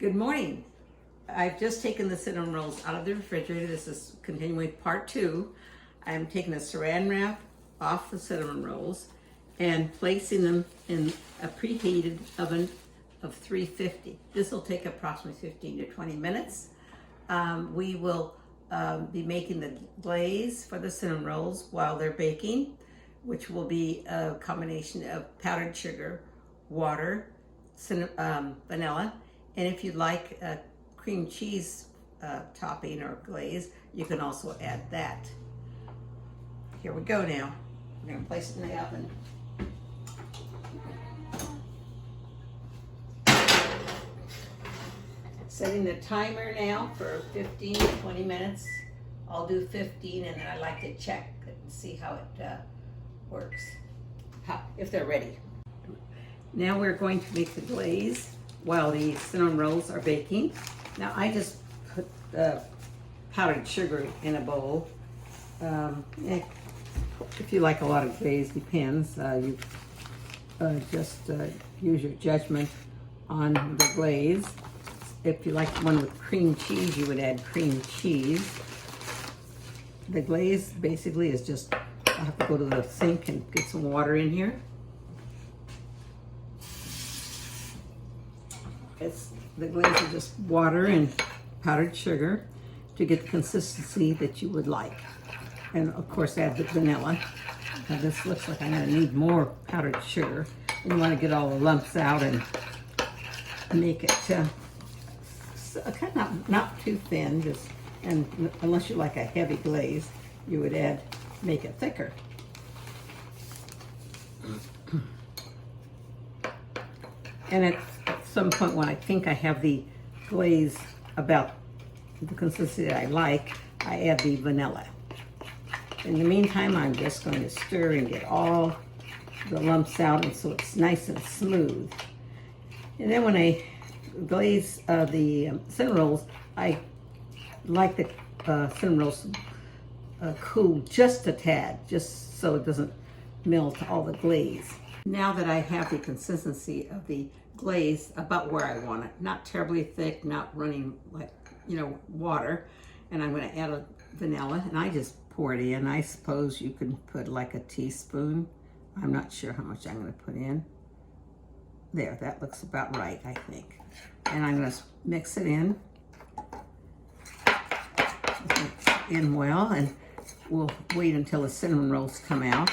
Good morning. I've just taken the cinnamon rolls out of the refrigerator. This is continuing with part 2. I'm taking the saran wrap off the cinnamon rolls and placing them in a preheated oven of 350. This will take approximately 15 to 20 minutes. We will be making the glaze for the cinnamon rolls while they're baking, which will be a combination of powdered sugar, water, vanilla, and if you'd like a cream cheese topping or glaze, you can also add that. Here we go now. We're going to place it in the oven. Setting the timer now for 15 to 20 minutes. I'll do 15 and then I like to check and see how it works, if they're ready. Now we're going to make the glaze while the cinnamon rolls are baking. Now I just put powdered sugar in a bowl. If you like a lot of glaze, depends. You just use your judgment on the glaze. If you like one with cream cheese, you would add cream cheese. The glaze basically is just, I'll have to go to the sink and get some water in here. The glaze is just water and powdered sugar to get the consistency that you would like. And of course add the vanilla. Now this looks like I'm going to need more powdered sugar. You want to get all the lumps out and make it kind of not too thin, and unless you like a heavy glaze, you would make it thicker. And at some point when I think I have the glaze about the consistency that I like, I add the vanilla. In the meantime, I'm just going to stir and get all the lumps out, and so it's nice and smooth. And then when I glaze the cinnamon rolls, I like the cinnamon rolls cool just a tad, just so it doesn't melt all the glaze. Now that I have the consistency of the glaze about where I want it, not terribly thick, not running like, water, and I'm going to add a vanilla, and I just pour it in. I suppose you can put like a teaspoon. I'm not sure how much I'm going to put in. There, that looks about right, I think. And I'm going to mix it in. Mix it in well, and we'll wait until the cinnamon rolls come out,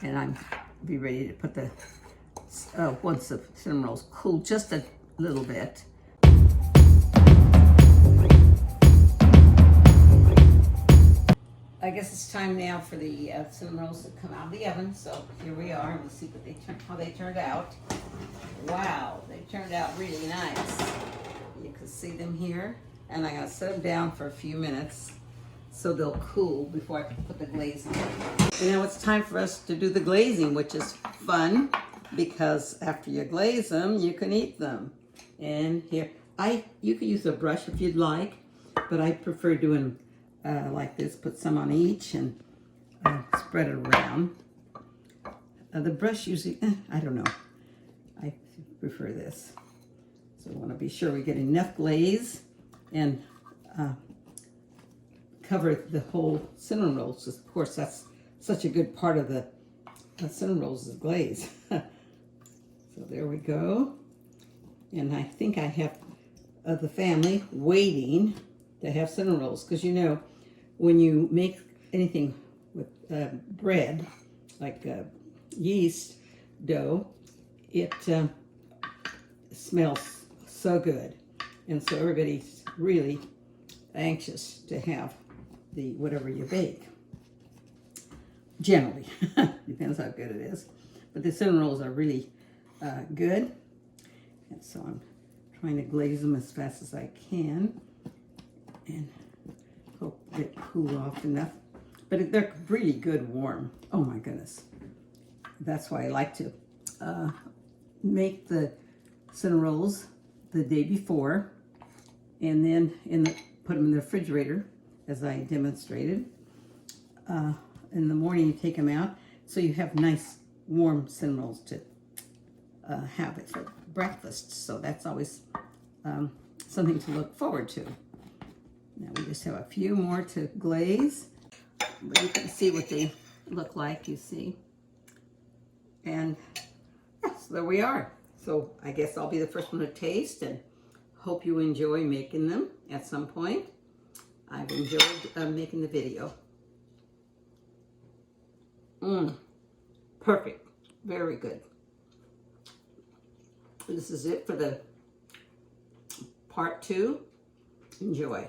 and I'm be ready to put the once the cinnamon rolls cool just a little bit. I guess it's time now for the cinnamon rolls to come out of the oven. So here we are, and we'll see how they turned out. Wow, they turned out really nice. You can see them here, and I'm going to set them down for a few minutes so they'll cool before I put the glaze on. And now it's time for us to do the glazing, which is fun because after you glaze them, you can eat them. And here, you can use a brush if you'd like, but I prefer doing like this. Put some on each and spread it around. The brush usually, I don't know. I prefer this. So we want to be sure we get enough glaze and cover the whole cinnamon rolls. Of course, that's such a good part of the cinnamon rolls is glaze. So there we go. And I think I have the family waiting to have cinnamon rolls, because when you make anything with bread, like yeast dough, it smells so good. And so everybody's really anxious to have the whatever you bake. Generally, depends how good it is. But the cinnamon rolls are really good. And so I'm trying to glaze them as fast as I can and hope they cool off enough. But they're really good warm. Oh my goodness. That's why I like to make the cinnamon rolls the day before, and then put them in the refrigerator, as I demonstrated. In the morning you take them out, so you have nice warm cinnamon rolls to have it for breakfast. So that's always something to look forward to. Now we just have a few more to glaze, but you can see what they look like, you see. And yes, there we are. So I guess I'll be the first one to taste, and hope you enjoy making them at some point. I've enjoyed making the video. Perfect. Very good. This is it for the part 2. Enjoy.